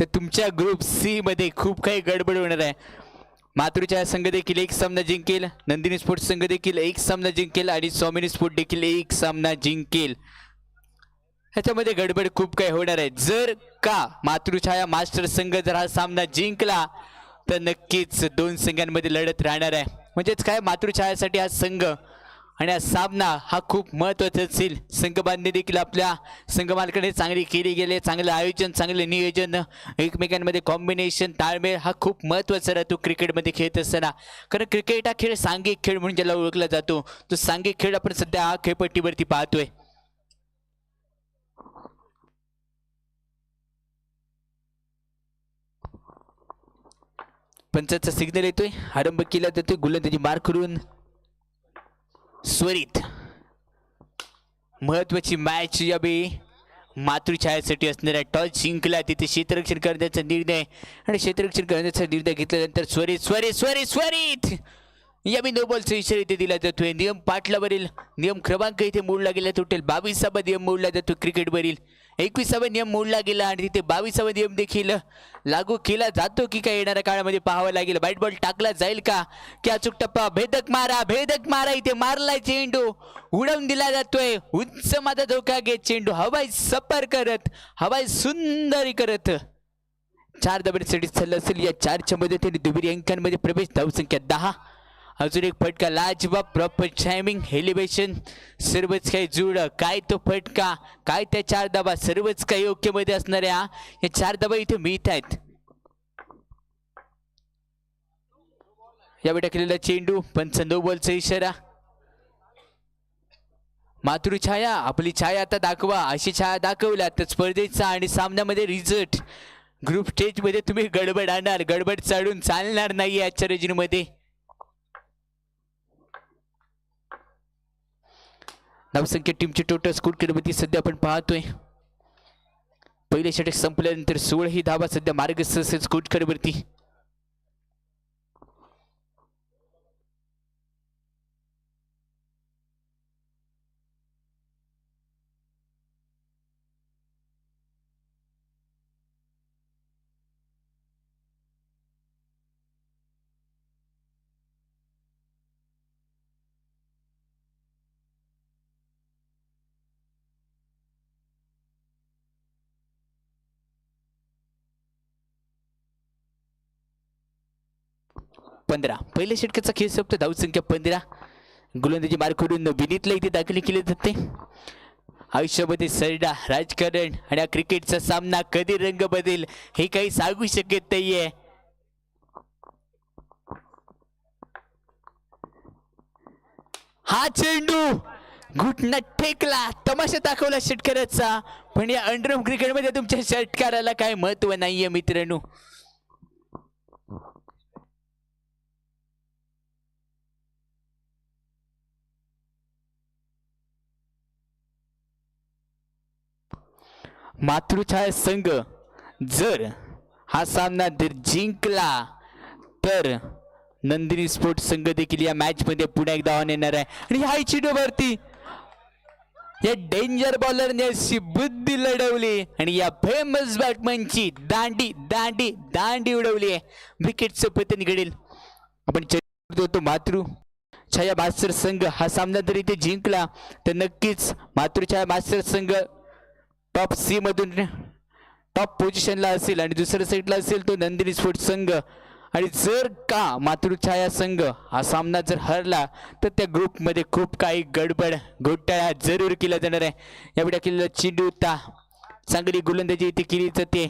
तर तुमच्या group C मध्ये खूप काही गडबड होणार आहे. मातृछाया संघ देखील एक सामना जिंकेल, नंदिनी स्पोर्ट्स संघ देखील एक सामना जिंकेल आणि स्वामिनी स्पोर्ट देखील एक सामना जिंकेल. ह्याच्यामध्ये गडबड खूप काही होणार आहे. जर का मातृछाया मास्टर संघ जर हा सामना जिंकला तर नक्कीच दोन संघांमध्ये लढत राहणार आहे. म्हणजेच काय, मातृछायासाठी हा संघ आणि हा सामना हा खूप महत्त्वाचा असेल. संघ बांधणी देखील आपल्या संघ मालकाने चांगली केली गेली. चांगलं आयोजन, चांगलं नियोजन, एकमेकांमध्ये कॉम्बिनेशन, ताळमेळ हा खूप महत्त्वाचा राहतो क्रिकेटमध्ये खेळत असताना. कारण क्रिकेट हा खेळ सांघिक खेळ म्हणून ज्याला ओळखला जातो, तो सांघिक खेळ आपण सध्या हा खेळपट्टीवरती पाहतोय. पंचाचा सिग्नल येतोय, आरंभ केला जातोय. गोलंदाजी मार करून स्वरित. महत्वाची मॅच यावेळी मातृछायासाठी असणार आहे. टॉस जिंकला, तिथे क्षेत्ररक्षण करण्याचा निर्णय आणि क्षेत्ररक्षण करण्याचा निर्णय घेतल्यानंतर स्वरित स्वरित स्वरित स्वरित यावेळी नो बॉलचा इशारा इथे दिला जातोय. नियम पाटलावरील नियम क्रमांक इथे मोडला गेला. टोटल 22वा नियम मोडला जातो क्रिकेटवरील. 21वा नियम मोडला गेला आणि तिथे 22वा नियम देखील लागू केला जातो की काय येणाऱ्या काळामध्ये पाहावं लागेल. व्हाईट बॉल टाकला जाईल का, की अचूक टप्पा, भेदक मारा इथे मारलाय चेंडू, उडवून दिला जातोय. उंच मादा धोका घेत चेंडू हवाई सफर करत, हवाई सुंदरी करत 4 धावांसाठी चालला असेल. या 4च्या मदतीने दुहेरी अंकांमध्ये प्रवेश. धावसंख्या 10. अजून एक फटका, लाजवाब, प्रॉपर टायमिंग, एलिव्हेशन, सर्वच काही जुळ. काय तो फटका, काय त्या 4 धावा, सर्वच काही योग्य मध्ये असणाऱ्या या 4 धावा इथे मिळत आहेत. यावेळी टाकलेला चेंडू, पंच नो बॉलचा इशारा. मातृछाया, आपली छाया आता दाखवा. अशी छाया दाखवल्या तर स्पर्धेचा आणि सामन्यामध्ये रिझल्ट. ग्रुप स्टेज मध्ये तुम्ही गडबड आणणार, गडबड चालून चालणार नाही आजच्या रेजिनमध्ये. धावसंख्या टीमची टोटल स्कोर कडवती सध्या आपण पाहतोय. पहिले षटक संपल्यानंतर 16 ही धावा सध्या मार्गस्थ स्कोर कडवरती. पहिल्या षटकाचा खेळ संपतो. धावसंख्या 15. गोलंदाजी मार करून विनीतला इथे दाखल केले जाते. आयुष्यामध्ये सरडा राजकारण आणि क्रिकेटचा सामना कधी रंग बदल हे काही सांगू शकत नाहीये. हा चेंडू घुटण्यात ठेकला, तमाशा दाखवला षटकाराचा. पण या अंडरम क्रिकेटमध्ये तुमच्या षटकाराला काय महत्व नाहीये मित्रांनो. मातृछाया संघ जर हा सामना जर जिंकला तर नंदिनी स्पोर्ट्स संघ देखील या मॅच मध्ये पुन्हा एकदा ऑन येणार आहे. आणि ह्या चेंडूवरती या डेंजर बॉलरने अशी बुद्धी लढवली आणि या फेमस बॅटमॅनची दांडी दांडी दांडी उडवली आहे. विकेटचं पतन घडेल. आपण चर्चा होतो मातृछाया मास्टर संघ हा सामना जर इथे जिंकला तर नक्कीच मातृछाया मास्टर संघ टॉप सी मधून टॉप पोझिशनला असेल आणि दुसऱ्या साईडला असेल तो नंदिनी स्पोर्ट्स संघ. आणि जर का मातृछाया संघ हा सामना जर हरला तर त्या ग्रुपमध्ये खूप काही गडबड घोटाळा जरूर केला जाणार आहे. यावेळी केलेला चेंडू होता, चांगली गोलंदाजी इथे केली जाते.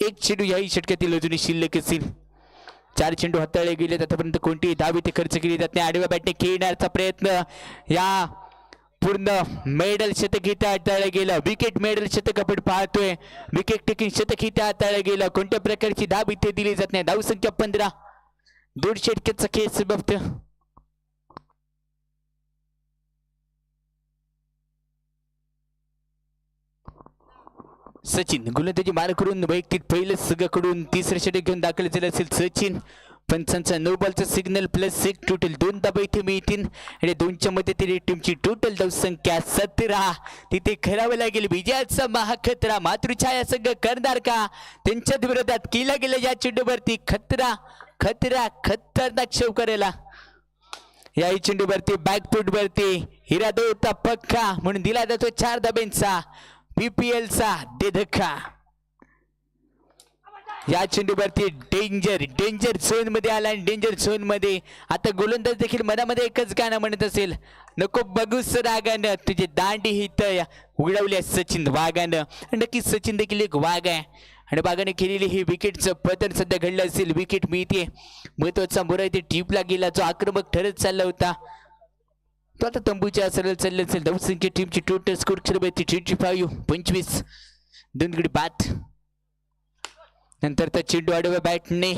एक चेंडू याही षटकातील अजूनही शिल्लक असेल. 4 चेंडू हाताळले गेले, आतापर्यंत कोणतीही धाव इथे खर्च केली जात नाही. आडव्या बॅटने खेळण्याचा प्रयत्न, या पूर्ण मेडल शतक इथे हाताळलं गेलं. विकेट मेडल शतक आपण पाहतोय. विकेट टेकिंग शतक इथे हाताळलं गेलं. कोणत्या प्रकारची धाव इथे दिली जात नाही. धावसंख्या 15. 2 षटकाचा खेळ समाप्त. सचिन गोलंदाजी मार करून वैयक्तिक पहिलेच संघाकडून 3रं षटक घेऊन दाखल झाले असेल. सचिन पंचांचा नो बॉलचा सिग्नल प्लस एक टोटल 2 धाबा इथे मिळतील आणि 2च्या मध्ये टीमची टोटल धावसंख्या 17. तिथे खेळावं लागेल विजयाचा महाखतरा. मातृछाया संघ करणार का? त्यांच्या विरोधात केला गेला या चेंडूवरती खतरा खतरा खतरनाक शेव करेला. या चेंडूवरती बॅकफूट वरती हिरादो होता पक्का म्हणून दिला जातो 4 धाब्यांचा PPL चा दे धक्का. या चेंडूवरती डेंजर डेंजर झोन मध्ये आला आणि डेंजर झोन मध्ये आता गोलंदाज देखील मनामध्ये एकच गाणं म्हणत असेल, नको बघूस रागानं तुझे दांडी हित उडवल्या सचिन वाघानं. नक्कीच सचिन देखील एक वाघ आहे आणि वाघाने केलेली ही विकेटचं पतन सध्या घडलं असेल. विकेट मिळते, महत्वाचा मुरा इथे टीपला गेला जो आक्रमक ठरत चालला होता तो आता तंबूच्या सरळ चाललं असेल. धावसंख्या टीमची टोटल स्कोर खेळ 35 25 2 गडी बाद. नंतर त्या चेंडू आडव्या बॅटने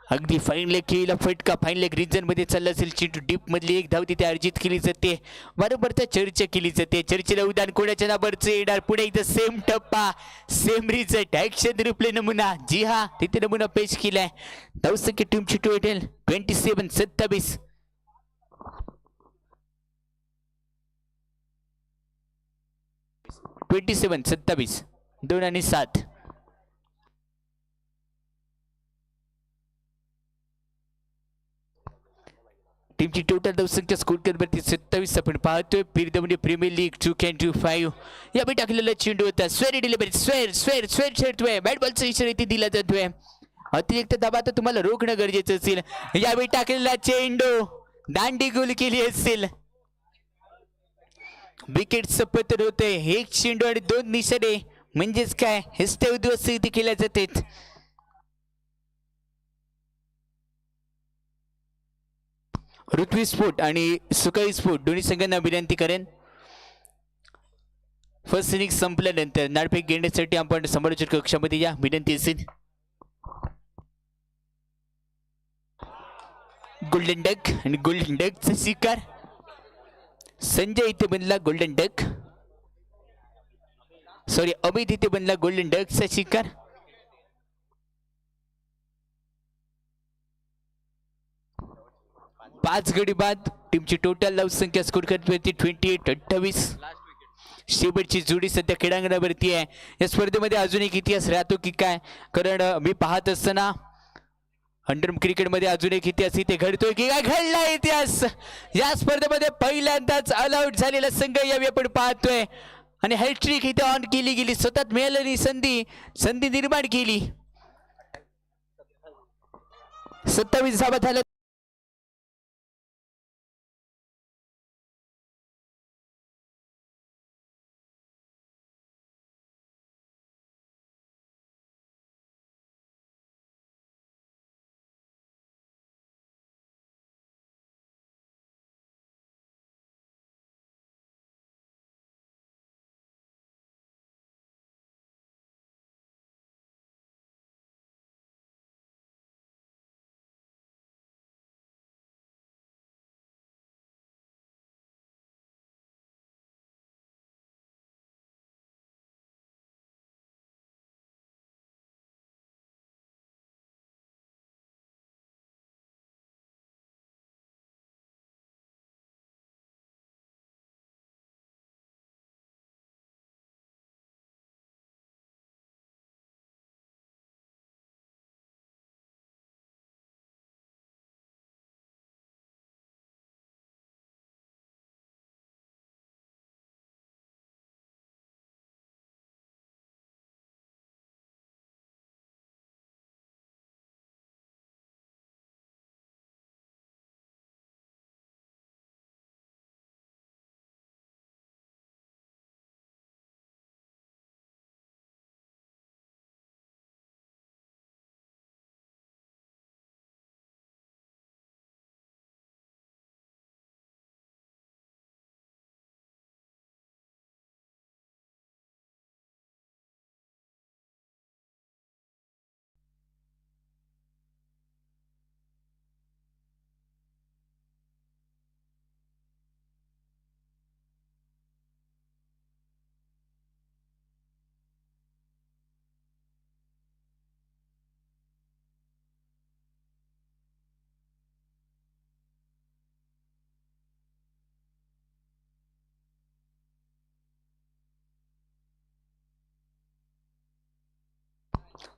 अगदी फाईन लेग केला फटका. फाईन लेग रिजन मध्ये चालला असेल चेंडू. डीप मधली एक धाव तिथे अर्जित केली जाते. बरोबर त्या चर्चा केली जाते. चर्चेला उदाहरण कोणाच्या नावावरचं येणार पुढे एकदा सेम टप्पा सेम रिझल्ट ऍक्शन रिप्ले नमुना. जी हा तिथे नमुना पेश केलाय. धावसंख्या टीमची टोटल 27 27 2 आणि 7. टीमची टोटल धावसंख्या स्कोर वरती 27 आपण पाहतोय. पीरदमडी प्रीमियर लीग 2K25 यावेळी टाकलेला चेंडू होता. Square delivery square square square खेळतोय. बॅट बॉलचा इशारा इथे दिला जातोय. अतिरिक्त दाबा तर तुम्हाला रोखणं गरजेचं असेल. यावेळी टाकलेला चेंडू दांडी गोल केली असेल. विकेटचं पतन होते. एक चेंडू आणि 2 निशाणे म्हणजेच काय हेस्ते उद्ध्वस्त इथे केल्या जातात. ऋत्वी स्पोर्ट आणि सुकाई स्पोर्ट दोन्ही संघांना विनंती करेन फर्स्ट इनिंग संपल्यानंतर नाणेफेक घेण्यासाठी आपण समालोचक कक्षामध्ये या विनंती असेल. गोल्डन डक आणि गोल्डन डकचा शिकार संजय इथे बनला गोल्डन डक. सॉरी अमित इथे बनला गोल्डन डकचा शिकार. पाच गडी बाद. टीमची टोटल धावसंख्या स्कोर करते 28 शेवटची जोडी सध्या क्रीडांगणावरती आहे. या स्पर्धेमध्ये अजून एक इतिहास राहतो की काय, कारण मी पाहत असताना अंडर क्रिकेटमध्ये अजून एक इतिहास इथे घडतोय की काय घडला इतिहास. या स्पर्धेमध्ये पहिल्यांदाच ऑल आउट झालेला संघ यावेळी आपण पाहतोय आणि हॅट्रिक इथे ऑन केली गेली. सतत मिळालेली संधी निर्माण केली. 27 धावा झाल्या.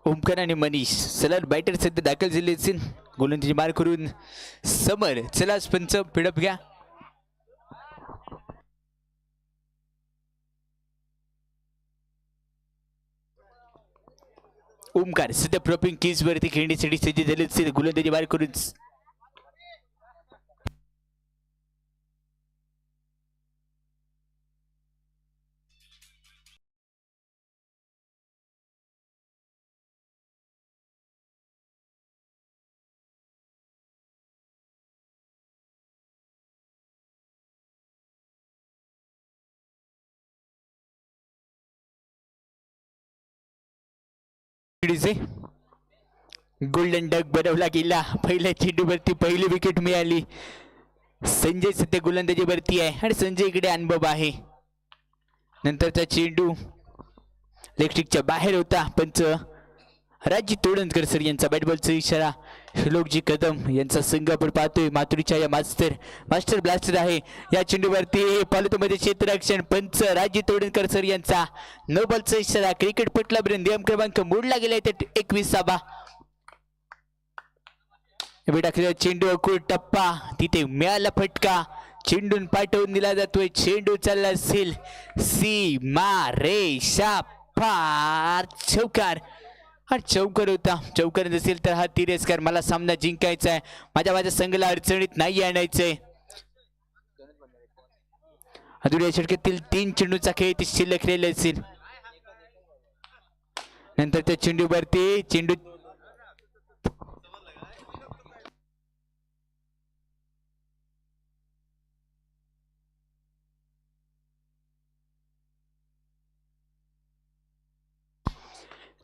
ओमकार आणि मनीष सलग बॅटर सध्या दाखल झाले असेल. गोलंदाजी मार करून समर. चला पंच पिडप घ्या. ओमकार सध्या प्रॉपिंग केस वरती खेळण्यासाठी सज्ज झाले असेल. गोलंदाजी मार करून गोल्डन डक बनवला गेला. पहिल्या चेंडूवरती पहिली विकेट मिळाली. संजय सध्या गोलंदाजीवरती आहे आणि संजय इकडे अनुभव आहे. नंतरचा चेंडू लेगस्टिकच्या बाहेर होता. पंच राजी तोडणकर सर यांचा बॅटबॉलचा इशारा. श्लोकजी कदम यांचा संघ आपण पाहतोय. मातुरीच्या या मास्टर ब्लास्टर आहे. या चेंडूवरती पालतूमध्ये क्षेत्ररक्षण. पंच राजी तोडणकर सर यांचा नो बॉलचा इशारा. क्रिकेट पटलापर्यंत नियम क्रमांक मोडला गेला ते 21 टाकलेला चेंडू अकुळ टप्पा. तिथे मिळाला फटका. चेंडून पाठवून दिला जातोय. चेंडू चालला असेल सीमा रेषा पार. चौकार चौकार होता. चौकार नसेल तर हा तिरस्कार. मला सामना जिंकायचा आहे. माझ्या संघाला अडचणीत नाही आणायचंय. अजून या षटकातील 3 चेंडूचा खेळ ते शिल्लक राहिला असेल. नंतर त्या चेंडूवरती चेंडू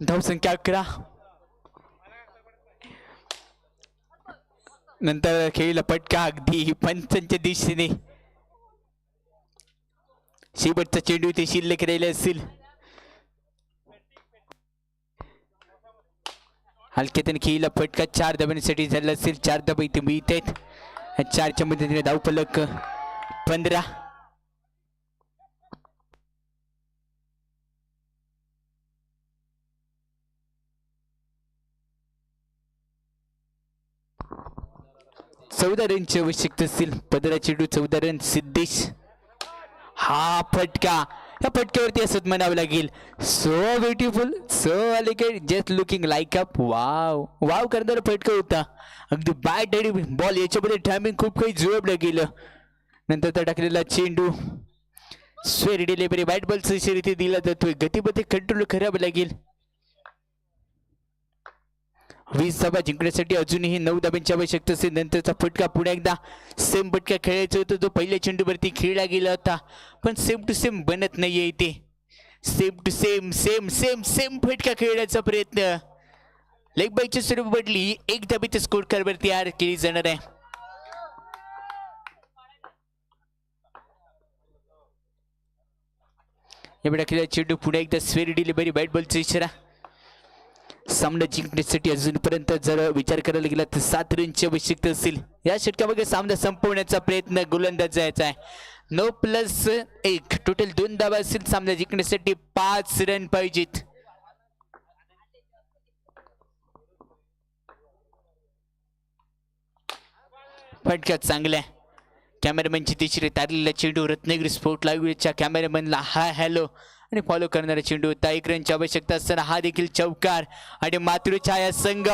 धावसंख्या 11. नंतर खेळीला फटका अगदी पंचांच्या दिशेने. शेवटचा चेंडू ते शिल्लक राहिले असेल. हलक्यातून खेळीला फटका 4 धावांसाठी झाला असेल. 4 धावा इथे मिळत आहेत. 4च्या मदतीने धावफलक 15. चौदा रनची आवश्यकता असतील. 15 चेंडू 14 रन. सिद्धेश हा फटका. या फटक्यावरती असंच म्हणावं लागेल. सो ब्युटिफुल, सो अलिकेड, just looking like up. Wow wow करणारा फटका होता. अगदी बॅट आणि बॉल याच्यामध्ये टायमिंग खूप काही जुळवलं गेलं. नंतर त्या टाकलेला चेंडू स्वेर डिलिव्हरी बॅट बॉलचा इशारा इथे दिला जातोय. गतीमध्ये कंट्रोल करावं लागेल. 20 धावा जिंकण्यासाठी अजूनही 9 धावांची आवश्यकता असेल. नंतरचा फटका पुन्हा एकदा सेम फटका खेळायचा होता. जो पहिल्या चेंडूवरती खेळला गेला होता. पण सेम टू सेम बनत नाहीये इथे. Same to same same same same फटका खेळण्याचा प्रयत्न. लेग बायची स्वरूप बदली. 1 धाबीच्या स्कोर कार्डवरती आर केली जाणार आहे. या खेळाचा चेंडू पुन्हा एकदा स्वेर डिलिव्हरी बॅट बॉलचा इशारा. सामना जिंकण्यासाठी अजूनपर्यंत जर विचार करायला गेला तर 7 रनची आवश्यकता असेल. या षटकामध्ये सामना संपवण्याचा प्रयत्न गोलंदाजाचा आहे. 9+1 टोटल 2 धावा असतील. सामना जिंकण्यासाठी 5 रन पाहिजेत. फटका चांगला. कॅमेरामॅनची तिसरी तारलेला चेंडू. रत्नागिरी स्पोर्ट लाईव्हच्या कॅमेरामॅनला हाय हॅलो आणि फॉलो करणारा चेंडू होता. 1 रनची आवश्यकता असताना हा देखील चौकार. आणि मातृछाया संघ